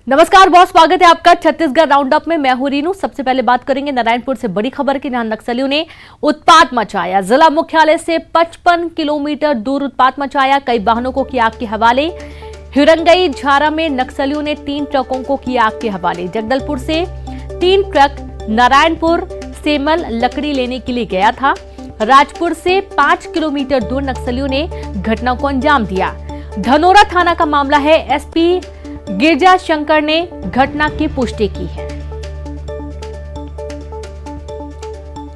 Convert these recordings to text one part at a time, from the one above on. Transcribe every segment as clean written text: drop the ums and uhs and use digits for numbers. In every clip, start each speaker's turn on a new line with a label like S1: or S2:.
S1: नमस्कार बहुत स्वागत है आपका छत्तीसगढ़ राउंड अप में। मैं हूं रीनू। सबसे पहले बात करेंगे नारायणपुर से बड़ी खबर की, जहां नक्सलियों ने उत्पात मचाया। जिला मुख्यालय से 55 किलोमीटर दूर उत्पात मचाया, कई वाहनों को किया आग के हवाले। हिरंगई झारा में नक्सलियों ने 3 ट्रकों को किया आग के हवाले। जगदलपुर से 3 ट्रक नारायणपुर सेमल लकड़ी लेने के लिए गया था। राजपुर से 5 किलोमीटर दूर नक्सलियों ने घटना को अंजाम दिया। धनोरा थाना का मामला है। एसपी गिरजा शंकर ने घटना की पुष्टि की है।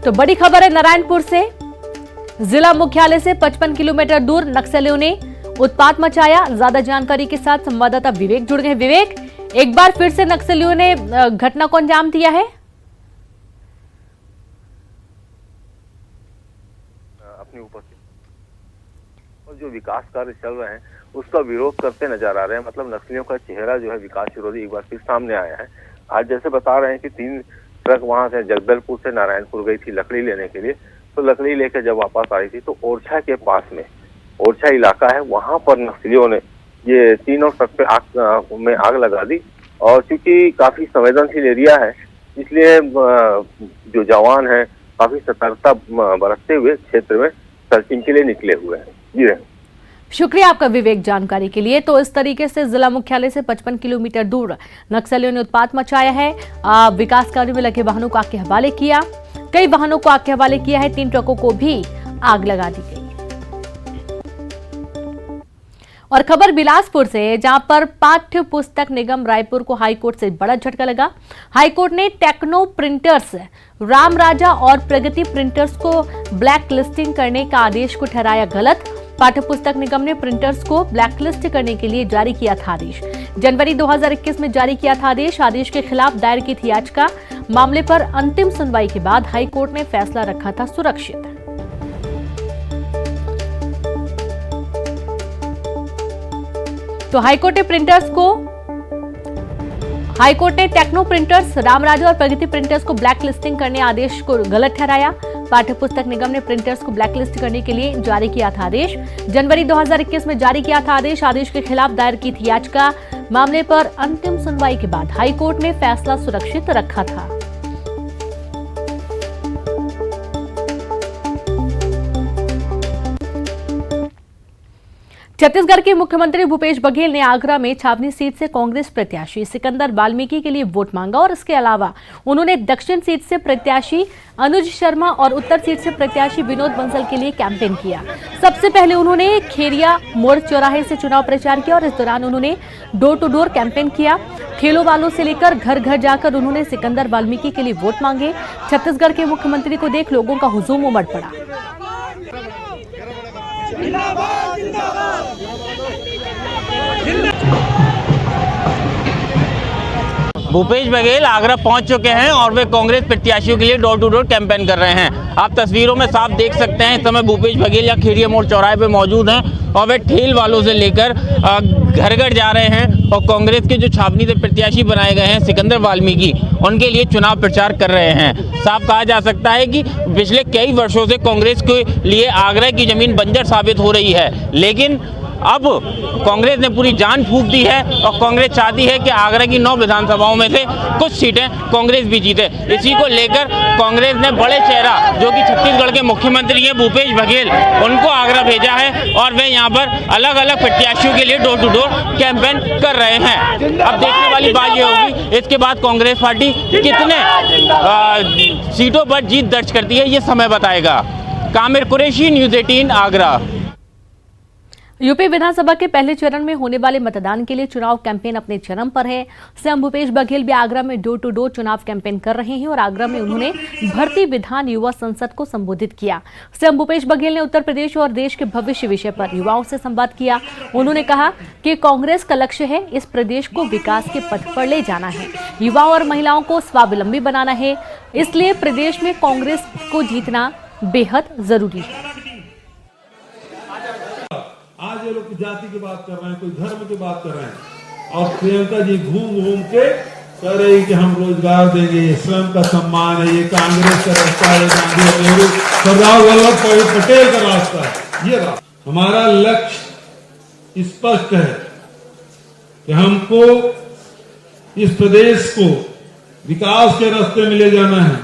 S1: तो बड़ी खबर है नारायणपुर से। जिला मुख्यालय से 55 किलोमीटर दूर नक्सलियों ने उत्पात मचाया। ज्यादा जानकारी के साथ संवाददाता विवेक जुड़ गए। विवेक, एक बार फिर से नक्सलियों ने घटना को अंजाम दिया है।
S2: अपनी उपस्थिति और जो विकास कार्य चल रहे हैं उसका विरोध करते नजर आ रहे हैं। मतलब नक्सलियों का चेहरा जो है विकास विरोधी एक बार फिर सामने आया है। आज जैसे बता रहे हैं कि 3 ट्रक वहां से जगदलपुर से नारायणपुर गई थी लकड़ी लेने के लिए, तो लकड़ी लेकर जब वापस आई थी तो ओरछा के पास में ओरछा इलाका है, वहां पर नक्सलियों ने ये तीनों ट्रक पे आग लगा दी। और क्योंकि काफी संवेदनशील एरिया है इसलिए जो जवान है काफी सतर्कता बरतते हुए क्षेत्र में सर्चिंग के लिए निकले हुए हैं। जी
S1: शुक्रिया आपका विवेक जानकारी के लिए। तो इस तरीके से जिला मुख्यालय से 55 किलोमीटर दूर नक्सलियों ने उत्पात मचाया है। विकास कार्य में लगे वाहनों को आग के हवाले किया, कई वाहनों को आग के हवाले किया है। 3 ट्रकों को भी आग लगा दी गई। और खबर बिलासपुर से, जहां पर पाठ्य पुस्तक निगम रायपुर को हाईकोर्ट से बड़ा झटका लगा। हाईकोर्ट ने टेक्नो प्रिंटर्स राम राजा और प्रगति प्रिंटर्स को ब्लैक लिस्टिंग करने का आदेश को ठहराया गलत। पाठ्य पुस्तक निगम ने प्रिंटर्स को ब्लैकलिस्ट करने के लिए जारी किया था आदेश। जनवरी 2021 में जारी किया था आदेश। आदेश के खिलाफ दायर की थी याचिका। मामले पर अंतिम सुनवाई के बाद हाईकोर्ट ने फैसला रखा था सुरक्षित। तो हाईकोर्ट ने टेक्नो प्रिंटर्स राम राजा और प्रगति प्रिंटर्स को ब्लैक लिस्टिंग करने आदेश को गलत ठहराया। पाठ्य पुस्तक निगम ने प्रिंटर्स को ब्लैकलिस्ट करने के लिए जारी किया था आदेश। जनवरी 2021 में जारी किया था आदेश। आदेश के खिलाफ दायर की थी याचिका। मामले पर अंतिम सुनवाई के बाद हाईकोर्ट ने फैसला सुरक्षित रखा था। छत्तीसगढ़ के मुख्यमंत्री भूपेश बघेल ने आगरा में छावनी सीट से कांग्रेस प्रत्याशी सिकंदर वाल्मीकि के लिए वोट मांगा और इसके अलावा उन्होंने दक्षिण सीट से प्रत्याशी अनुज शर्मा और उत्तर सीट से प्रत्याशी विनोद बंसल के लिए कैंपेन किया। सबसे पहले उन्होंने खेरिया मोड़ चौराहे से चुनाव प्रचार किया और इस दौरान उन्होंने डोर टू डोर कैंपेन किया। खेलों वालों से लेकर घर घर जाकर उन्होंने सिकंदर वाल्मीकि के लिए वोट मांगे। छत्तीसगढ़ के मुख्यमंत्री को देख लोगों का हुजूम उमड़ पड़ा।
S3: भूपेश बघेल आगरा पहुंच चुके हैं और वे कांग्रेस प्रत्याशियों के लिए डोर टू डोर कैंपेन कर रहे हैं। आप तस्वीरों में साफ देख सकते हैं इस समय भूपेश बघेल या खेरिया मोड़ चौराहे पे मौजूद हैं और वे ठेल वालों से लेकर घर घर जा रहे हैं और कांग्रेस के जो छावनी से प्रत्याशी बनाए गए हैं सिकंदर वाल्मीकि, उनके लिए चुनाव प्रचार कर रहे हैं। साफ कहा जा सकता है कि पिछले कई वर्षों से कांग्रेस के लिए आगरा की जमीन बंजर साबित हो रही है, लेकिन अब कांग्रेस ने पूरी जान फूंक दी है और कांग्रेस चाहती है कि आगरा की 9 विधानसभाओं में से कुछ सीटें कांग्रेस भी जीते। इसी को लेकर कांग्रेस ने बड़े चेहरा जो कि छत्तीसगढ़ के मुख्यमंत्री हैं भूपेश बघेल, उनको आगरा भेजा है और वे यहां पर अलग अलग प्रत्याशियों के लिए डोर टू डोर कैंपेन कर रहे हैं। अब देखने वाली बात ये होगी इसके बाद कांग्रेस पार्टी कितने सीटों पर जीत दर्ज करती है, ये समय बताएगा। कामिर कुरैशी, न्यूज़ 18 आगरा।
S1: यूपी विधानसभा के पहले चरण में होने वाले मतदान के लिए चुनाव कैंपेन अपने चरम पर है। सीएम भूपेश बघेल भी आगरा में डोर टू डोर चुनाव कैंपेन कर रहे हैं और आगरा में उन्होंने भर्ती विधान युवा संसद को संबोधित किया। सीएम भूपेश बघेल ने उत्तर प्रदेश और देश के भविष्य विषय पर युवाओं से संवाद किया। उन्होंने कहा कि कांग्रेस का लक्ष्य है इस प्रदेश को विकास के पथ पर ले जाना है, युवाओं और महिलाओं को स्वावलंबी बनाना है, इसलिए प्रदेश में कांग्रेस को जीतना बेहद जरूरी है।
S4: आज ये लोग जाति की बात कर रहे हैं, कोई धर्म की बात कर रहे हैं और प्रियंका जी घूम घूम के कह रहे हैं कि हम रोजगार देंगे, ये स्वयं का सम्मान है, ये कांग्रेस का रास्ता है, गांधी और नेहरू सरदार वल्लभ भाई पटेल का रास्ता है। ये हमारा लक्ष्य स्पष्ट है कि हमको इस प्रदेश को विकास के रास्ते में ले जाना है,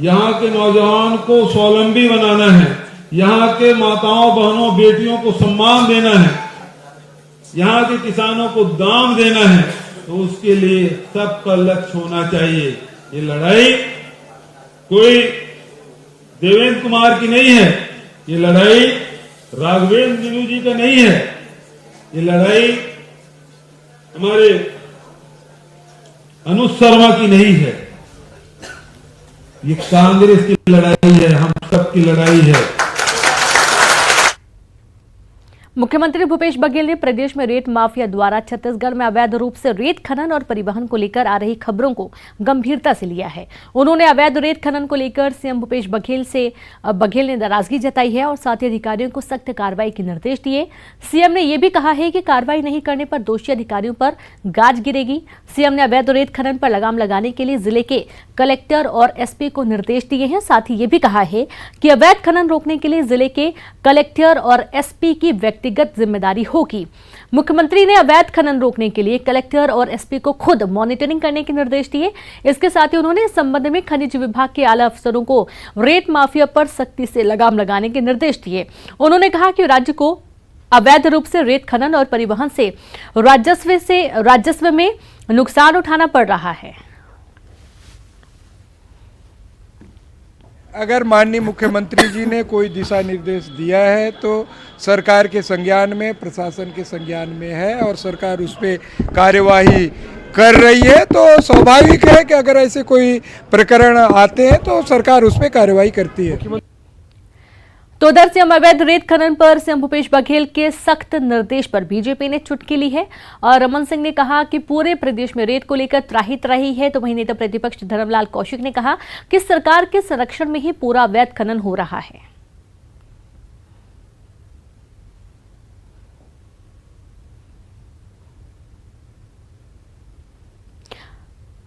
S4: यहाँ के नौजवान को स्वावलंबी बनाना है, यहाँ के माताओं बहनों बेटियों को सम्मान देना है, यहाँ के किसानों को दाम देना है, तो उसके लिए सबका लक्ष्य होना चाहिए। ये लड़ाई कोई देवेंद्र कुमार की नहीं है, ये लड़ाई राघवेंद्र नीनू जी का नहीं है, ये लड़ाई हमारे अनुज शर्मा की नहीं है, ये कांग्रेस की लड़ाई है, हम सब की लड़ाई है।
S1: मुख्यमंत्री भूपेश बघेल ने प्रदेश में रेत माफिया द्वारा छत्तीसगढ़ में अवैध रूप से रेत खनन और परिवहन को लेकर आ रही खबरों को गंभीरता से लिया है। उन्होंने अवैध रेत खनन को लेकर सीएम भूपेश बघेल ने नाराजगी जताई है और साथ ही अधिकारियों को सख्त कार्रवाई के निर्देश दिए। सीएम ने यह भी कहा है कि कार्रवाई नहीं करने पर दोषी अधिकारियों पर गाज गिरेगी। सीएम ने अवैध रेत खनन पर लगाम लगाने के लिए जिले के कलेक्टर और एसपी को निर्देश दिए हैं। साथ ही ये भी कहा है कि अवैध खनन रोकने के लिए जिले के कलेक्टर और एसपी की व्यक्तिगत जिम्मेदारी होगी। मुख्यमंत्री ने अवैध खनन रोकने के लिए कलेक्टर और एसपी को खुद मॉनिटरिंग करने के निर्देश दिए। इसके साथ ही उन्होंने इस संबंध में खनिज विभाग के आला अफसरों को रेत माफिया पर सख्ती से लगाम लगाने के निर्देश दिए। उन्होंने कहा कि राज्य को अवैध रूप से रेत खनन और परिवहन से राजस्व में नुकसान उठाना पड़ रहा है।
S5: अगर माननीय मुख्यमंत्री जी ने कोई दिशा निर्देश दिया है तो सरकार के संज्ञान में, प्रशासन के संज्ञान में है और सरकार उस पर कार्यवाही कर रही है। तो स्वाभाविक है कि अगर ऐसे कोई प्रकरण आते हैं तो सरकार उस पर कार्यवाही करती है।
S1: तो उधर से अवैध रेत खनन पर सीएम भूपेश बघेल के सख्त निर्देश पर बीजेपी ने चुटकी ली है और रमन सिंह ने कहा कि पूरे प्रदेश में रेत को लेकर त्राही त्राही है। तो वहीं नेता प्रतिपक्ष धर्मलाल कौशिक ने कहा कि सरकार के संरक्षण में ही पूरा अवैध खनन हो रहा है।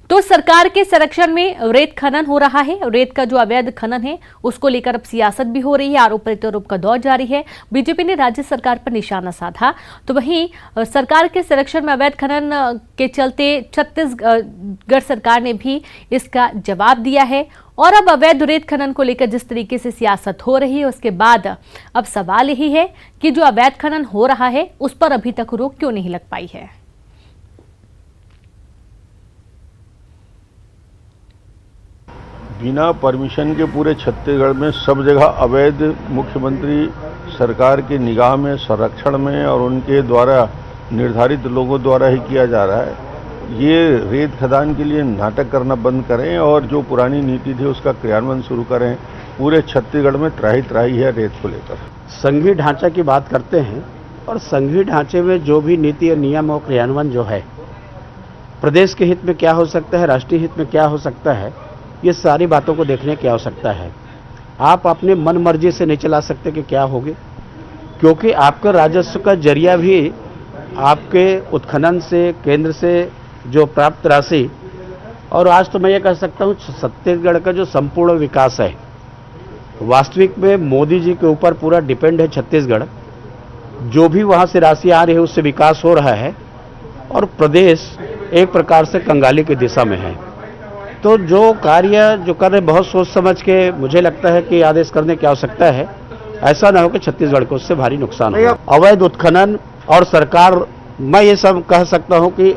S1: तो सरकार के संरक्षण में रेत खनन हो रहा है। रेत का जो अवैध खनन है उसको लेकर अब सियासत भी हो रही है, आरोप प्रत्यारोप का दौर जारी है। बीजेपी ने राज्य सरकार पर निशाना साधा। तो वहीं सरकार के संरक्षण में अवैध खनन के चलते छत्तीसगढ़ सरकार ने भी इसका जवाब दिया है और अब अवैध रेत खनन को लेकर जिस तरीके से सियासत हो रही है उसके बाद अब सवाल यही है कि जो अवैध खनन हो रहा है उस पर अभी तक रोक क्यों नहीं लग पाई है।
S6: बिना परमिशन के पूरे छत्तीसगढ़ में सब जगह अवैध मुख्यमंत्री सरकार की निगाह में, संरक्षण में और उनके द्वारा निर्धारित लोगों द्वारा ही किया जा रहा है। ये रेत खदान के लिए नाटक करना बंद करें और जो पुरानी नीति थी उसका क्रियान्वयन शुरू करें। पूरे छत्तीसगढ़ में त्राही त्राही है रेत को लेकर।
S7: संघीय ढांचा की बात करते हैं और संघीय ढांचे में जो भी नीति और नियम और क्रियान्वयन जो है, प्रदेश के हित में क्या हो सकता है, राष्ट्रीय हित में क्या हो सकता है, ये सारी बातों को देखने की आवश्यकता है। आप अपने मन मर्जी से नहीं चला सकते कि क्या होगे, क्योंकि आपका राजस्व का जरिया भी आपके उत्खनन से, केंद्र से जो प्राप्त राशि, और आज तो मैं ये कह सकता हूँ छत्तीसगढ़ का जो संपूर्ण विकास है, वास्तविक में मोदी जी के ऊपर पूरा डिपेंड है छत्तीसगढ़। जो भी वहाँ से राशि आ रही है उससे विकास हो रहा है और प्रदेश एक प्रकार से कंगाली की दिशा में है। तो जो कार्य जो कर रहे बहुत सोच समझ के मुझे लगता है कि आदेश करने की आवश्यकता है। ऐसा ना हो कि छत्तीसगढ़ को उससे भारी नुकसान हो। अवैध उत्खनन और सरकार, मैं ये सब कह सकता हूं कि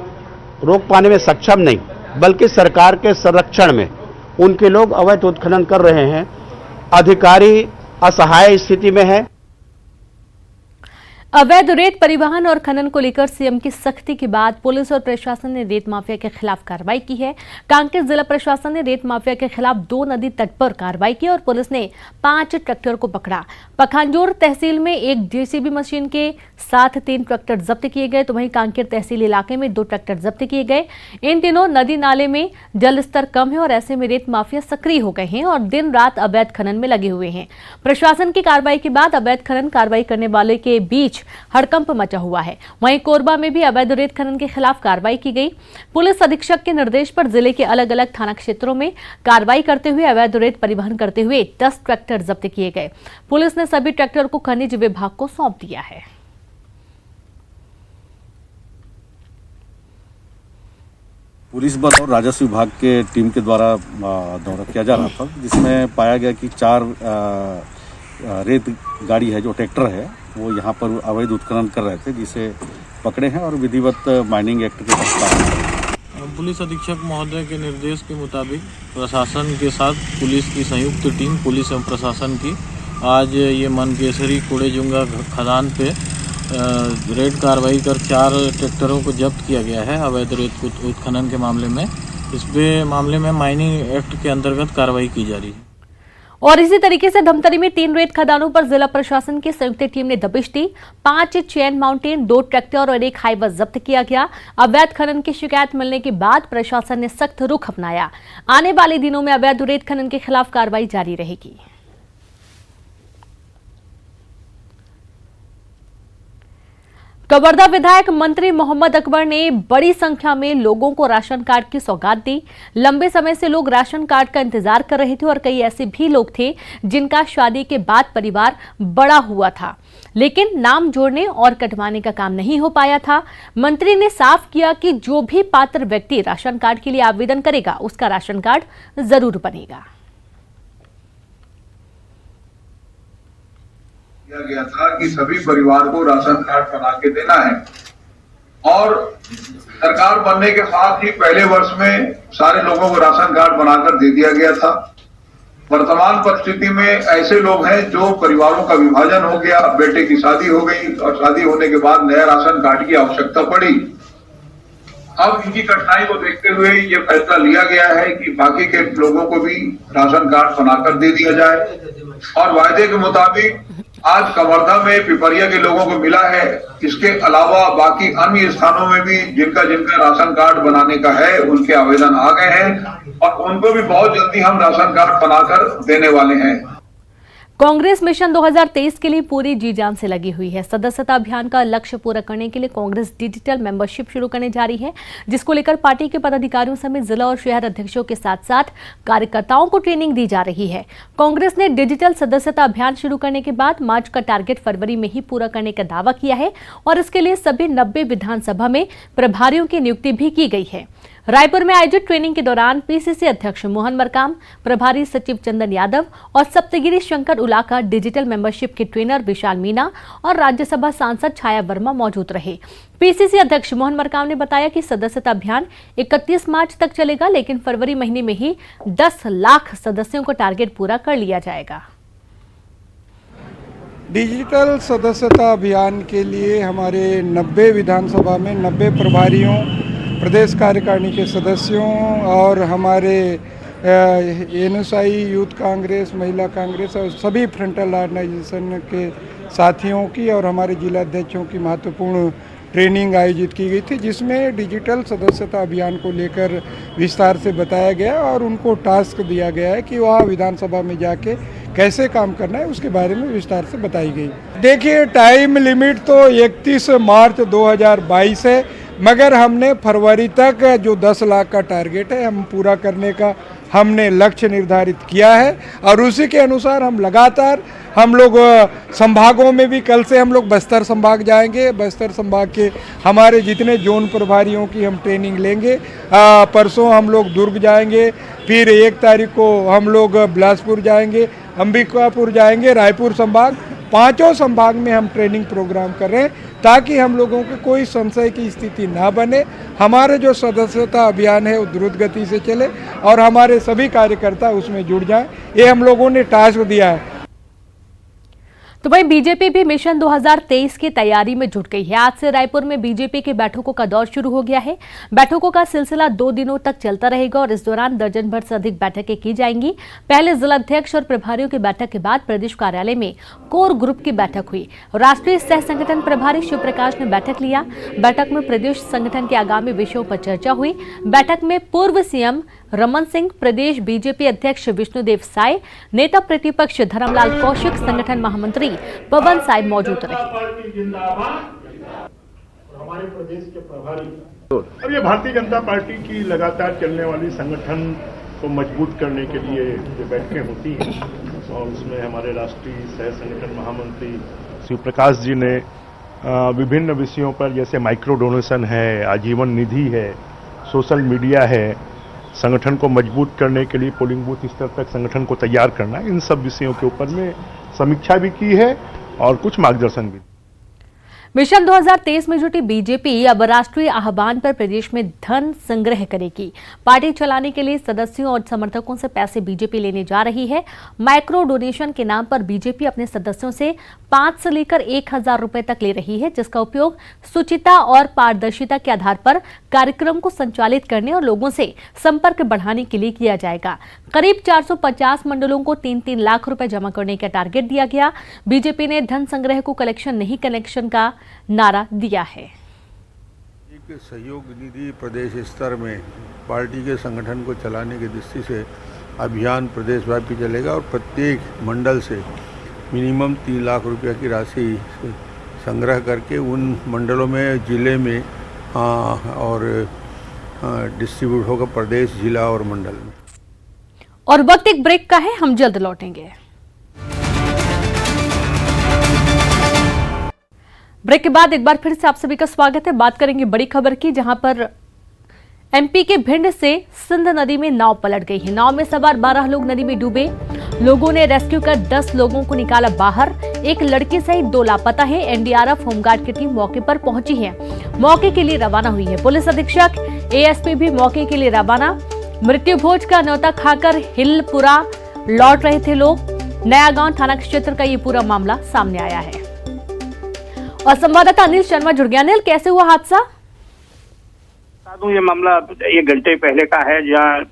S7: रोक पाने में सक्षम नहीं, बल्कि सरकार के संरक्षण में उनके लोग अवैध उत्खनन कर रहे हैं। अधिकारी असहाय स्थिति में है।
S1: अवैध रेत परिवहन और खनन को लेकर सीएम की सख्ती के बाद पुलिस और प्रशासन ने रेत माफिया के खिलाफ कार्रवाई की है। कांकेर जिला प्रशासन ने रेत माफिया के खिलाफ 2 नदी तट पर कार्रवाई की और पुलिस ने 5 ट्रैक्टर को पकड़ा। पखांजूर तहसील में एक जेसीबी मशीन के साथ 3 ट्रैक्टर जब्त किए गए। तो वहीं कांकेर तहसील इलाके में 2 ट्रैक्टर जब्त किए गए। इन दिनों नदी नाले में जल स्तर कम है और ऐसे में रेत माफिया सक्रिय हो गए हैं और दिन रात अवैध खनन में लगे हुए हैं। प्रशासन की कार्रवाई के बाद अवैध खनन कार्रवाई करने वाले के बीच हड़कंप मचा हुआ है। वहीं कोरबा में भी अवैध रेत खनन के खिलाफ कार्रवाई की गई। पुलिस अधीक्षक के निर्देश पर जिले के अलग अलग थाना क्षेत्रों में कार्रवाई करते हुए अवैध रेत परिवहन करते हुए 10 ट्रैक्टर जब्त किए गए। पुलिस ने सभी ट्रैक्टर को खनिज विभाग को सौंप दिया है।
S8: पुलिस बल और राजस्व विभाग के टीम के द्वारा दौरा किया जा रहा था, जिसमें पाया गया कि 4 रेत गाड़ी है जो ट्रैक्टर है वो यहाँ पर अवैध उत्खनन कर रहे थे, जिसे पकड़े हैं और विधिवत माइनिंग एक्ट के तहत
S9: पुलिस अधीक्षक महोदय के निर्देश के मुताबिक प्रशासन के साथ पुलिस की संयुक्त टीम पुलिस एवं प्रशासन की आज ये मनकेसरी कूड़ेजुंगा खदान पे रेड कार्रवाई कर 4 ट्रैक्टरों को जब्त किया गया है अवैध रेत उत्खनन के मामले में। इस पे मामले में माइनिंग एक्ट के अंतर्गत कार्रवाई की जा रही है।
S1: और इसी तरीके से धमतरी में 3 रेत खदानों पर जिला प्रशासन की संयुक्त टीम ने दबिश दी। 5 चेन माउंटेन, 2 ट्रैक्टर और 1 हाईवा जब्त किया गया। अवैध खनन की शिकायत मिलने के बाद प्रशासन ने सख्त रुख अपनाया। आने वाले दिनों में अवैध रेत खनन के खिलाफ कार्रवाई जारी रहेगी। कवर्धा विधायक मंत्री मोहम्मद अकबर ने बड़ी संख्या में लोगों को राशन कार्ड की सौगात दी। लंबे समय से लोग राशन कार्ड का इंतजार कर रहे थे और कई ऐसे भी लोग थे जिनका शादी के बाद परिवार बड़ा हुआ था, लेकिन नाम जोड़ने और कटवाने का काम नहीं हो पाया था। मंत्री ने साफ किया कि जो भी पात्र व्यक्ति राशन कार्ड के लिए आवेदन करेगा उसका राशन कार्ड जरूर बनेगा।
S10: किया गया था कि सभी परिवार को राशन कार्ड बना के देना है और सरकार बनने के साथ ही पहले वर्ष में सारे लोगों को राशन कार्ड बनाकर दे दिया गया था। वर्तमान परिस्थिति में ऐसे लोग हैं जो परिवारों का विभाजन हो गया, बेटे की शादी हो गई और शादी होने के बाद नया राशन कार्ड की आवश्यकता पड़ी। अब इनकी कठिनाई को देखते हुए ये फैसला लिया गया है कि बाकी के लोगों को भी राशन कार्ड बनाकर दे दिया जाए और वायदे के मुताबिक आज कवर्धा में पिपरिया के लोगों को मिला है। इसके अलावा बाकी अन्य स्थानों में भी जिनका राशन कार्ड बनाने का है उनके आवेदन आ गए हैं और उनको भी बहुत जल्दी हम राशन कार्ड बनाकर देने वाले हैं।
S1: कांग्रेस मिशन 2023 के लिए पूरी जी जान से लगी हुई है। सदस्यता अभियान का लक्ष्य पूरा करने के लिए कांग्रेस डिजिटल मेंबरशिप शुरू करने जा रही है, जिसको लेकर पार्टी के पदाधिकारियों समेत जिला और शहर अध्यक्षों के साथ साथ कार्यकर्ताओं को ट्रेनिंग दी जा रही है। कांग्रेस ने डिजिटल सदस्यता अभियान शुरू करने के बाद मार्च का टारगेट फरवरी में ही पूरा करने का दावा किया है और इसके लिए सभी 90 विधानसभा में प्रभारियों की नियुक्ति भी की गई है। रायपुर में आयोजित ट्रेनिंग के दौरान पीसीसी अध्यक्ष मोहन मरकाम, प्रभारी सचिव चंदन यादव और सप्तगिरी शंकर उलाका, डिजिटल मेंबरशिप के ट्रेनर विशाल मीना और राज्यसभा सांसद छाया वर्मा मौजूद रहे। पीसीसी अध्यक्ष मोहन मरकाम ने बताया कि सदस्यता अभियान 31 मार्च तक चलेगा, लेकिन फरवरी महीने में ही 10 लाख सदस्यों को टारगेट पूरा कर लिया जाएगा।
S5: डिजिटल सदस्यता अभियान के लिए हमारे 90 विधानसभा में 90 प्रभारियों, प्रदेश कार्यकारिणी के सदस्यों और हमारे एनएसआई, यूथ कांग्रेस, महिला कांग्रेस और सभी फ्रंटल ऑर्गेनाइजेशन के साथियों की और हमारे जिला अध्यक्षों की महत्वपूर्ण ट्रेनिंग आयोजित की गई थी, जिसमें डिजिटल सदस्यता अभियान को लेकर विस्तार से बताया गया और उनको टास्क दिया गया है कि वह विधानसभा में जाके कैसे काम करना है उसके बारे में विस्तार से बताई गई। देखिए, टाइम लिमिट तो 31 मार्च 2022 है, मगर हमने फरवरी तक जो 10 लाख का टारगेट है हम पूरा करने का हमने लक्ष्य निर्धारित किया है और उसी के अनुसार हम लगातार हम लोग संभागों में भी कल से हम लोग बस्तर संभाग जाएंगे। बस्तर संभाग के हमारे जितने जोन प्रभारियों की हम ट्रेनिंग लेंगे। परसों हम लोग दुर्ग जाएंगे, फिर 1 तारीख को हम लोग बिलासपुर जाएंगे, अंबिकापुर जाएंगे, रायपुर संभाग, 5 संभाग में हम ट्रेनिंग प्रोग्राम कर रहे हैं ताकि हम लोगों को कोई संशय की स्थिति ना बने। हमारे जो सदस्यता अभियान है वो द्रुत गति से चले और हमारे सभी कार्यकर्ता उसमें जुड़ जाएं, ये हम लोगों ने टास्क दिया है।
S1: तो वहीं बीजेपी भी मिशन 2023 की तैयारी में जुट गई है। आज से रायपुर में बीजेपी के बैठकों का दौर शुरू हो गया है। बैठकों का सिलसिला 2 दिनों तक चलता रहेगा और इस दौरान दर्जन भर से अधिक बैठकें की जाएंगी। पहले जिलाध्यक्ष और प्रभारियों की बैठक के बाद प्रदेश कार्यालय में कोर ग्रुप की बैठक हुई। राष्ट्रीय सह संगठन प्रभारी शिव प्रकाश ने बैठक लिया। बैठक में प्रदेश संगठन के आगामी विषयों पर चर्चा हुई। बैठक में पूर्व सीएम रमन सिंह, प्रदेश बीजेपी अध्यक्ष विष्णुदेव साय, नेता प्रतिपक्ष धर्मलाल कौशिक, संगठन महामंत्री पवन साय मौजूद रहे।
S11: हमारे प्रदेश के प्रभारी अब ये भारतीय जनता पार्टी की लगातार चलने वाली संगठन को मजबूत करने के लिए जो बैठकें होती हैं और उसमें हमारे राष्ट्रीय सह संगठन महामंत्री शिव प्रकाश जी ने विभिन्न विषयों पर, जैसे माइक्रो डोनेशन है, आजीवन निधि है, सोशल मीडिया है, संगठन को मजबूत करने के लिए पोलिंग बूथ स्तर तक संगठन को तैयार करना, इन सब विषयों के ऊपर में समीक्षा भी की है और कुछ मार्गदर्शन भी।
S1: मिशन 2023 में जुटी बीजेपी अब राष्ट्रीय आह्वान पर प्रदेश में धन संग्रह करेगी। पार्टी चलाने के लिए सदस्यों और समर्थकों से पैसे बीजेपी लेने जा रही है। माइक्रो डोनेशन के नाम पर बीजेपी अपने सदस्यों से 5 से लेकर 1000 रुपए तक ले रही है, जिसका उपयोग शुचिता और पारदर्शिता के आधार पर कार्यक्रम को संचालित करने और लोगों से संपर्क बढ़ाने के लिए किया जाएगा। करीब 450 मंडलों को 3-3 लाख रुपए जमा करने का टारगेट दिया गया। बीजेपी ने धन संग्रह को कलेक्शन नहीं कनेक्शन का नारा दिया है।
S6: सहयोग निधि प्रदेश स्तर में पार्टी के संगठन को चलाने की दृष्टि से अभियान प्रदेशव्यापी चलेगा और प्रत्येक मंडल से मिनिमम 3 लाख रुपया की राशि संग्रह करके उन मंडलों में, जिले में और डिस्ट्रीब्यूट होगा प्रदेश, जिला और मंडल में।
S1: और वक्त एक ब्रेक का है, हम जल्द लौटेंगे। ब्रेक के बाद एक बार फिर से आप सभी का स्वागत है। बात करेंगे बड़ी खबर की, जहां पर एमपी के भिंड से सिंध नदी में नाव पलट गई है। नाव में सवार 12 लोग नदी में डूबे। लोगों ने रेस्क्यू कर 10 लोगों को निकाला बाहर। एक लड़की सहित 2 लापता है। एनडीआरएफ होमगार्ड की टीम मौके पर पहुंची है, मौके के लिए रवाना हुई है। पुलिस अधीक्षक एएसपी भी मौके के लिए रवाना। मृत्यु भोज का न्योता खाकर हिलपुरा लौट रहे थे लोग। नया गांव थाना क्षेत्र का ये पूरा मामला सामने आया है। और संवाददाता अनिल शर्मा जुड़ गया। अनिल, कैसे हुआ हादसा?
S12: ये मामला 1 घंटे पहले का है, जहाँ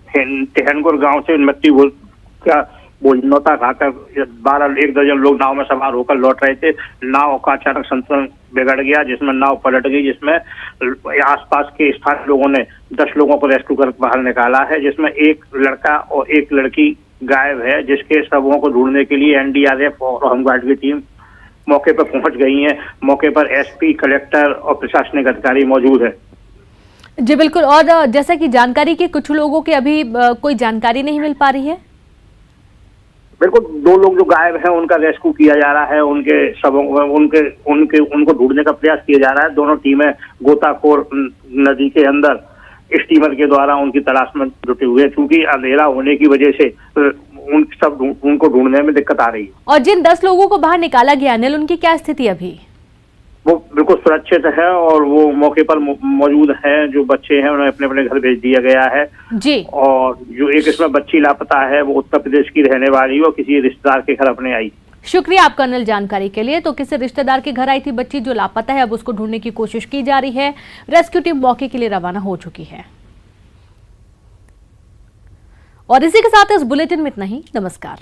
S12: टेहनगुर गांव से मृत्यु भोज का न्योता खाकर 1 दर्जन लोग नाव में सवार होकर लौट रहे थे। नाव का अचानक संतुलन बिगड़ गया, जिसमें नाव पलट गई, जिसमें आसपास के स्थानीय लोगों ने 10 लोगों को रेस्क्यू कर बाहर निकाला है, जिसमें एक लड़का और एक लड़की गायब है, जिसके शवों को ढूंढने के लिए एनडीआरएफ और होमगार्ड की टीम मौके पर पहुंच गई है। मौके पर एसपी, कलेक्टर और प्रशासनिक अधिकारी मौजूद है।
S1: जी बिल्कुल। और जैसा कि जानकारी की, कुछ लोगों की अभी कोई जानकारी नहीं मिल पा रही है।
S12: बिल्कुल, 2 लोग जो गायब हैं उनका रेस्क्यू किया जा रहा है, उनके शवों उनको ढूंढने का प्रयास किया जा रहा है। दोनों टीमें गोताखोर नदी के अंदर स्टीमर के द्वारा उनकी तलाश में जुटे हुए हैं, क्योंकि अंधेरा होने की वजह से उनको ढूंढने में दिक्कत आ रही है।
S1: और जिन 10 लोगों को बाहर निकाला गया अनिल, उनकी क्या स्थिति अभी?
S12: वो बिल्कुल सुरक्षित है और वो मौके पर मौजूद हैं। जो बच्चे हैं उन्हें अपने अपने घर भेज दिया गया है
S1: जी।
S12: और जो एक इसमें बच्ची लापता है, वो उत्तर प्रदेश की रहने वाली और किसी रिश्तेदार के घर अपने आई।
S1: शुक्रिया आपका अनिल जानकारी के लिए। तो किसी रिश्तेदार के घर आई थी बच्ची जो लापता है, अब उसको ढूंढने की कोशिश की जा रही है। रेस्क्यू टीम मौके के लिए रवाना हो चुकी है। और इसी के साथ इस बुलेटिन में इतना ही। नमस्कार।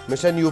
S13: मिशन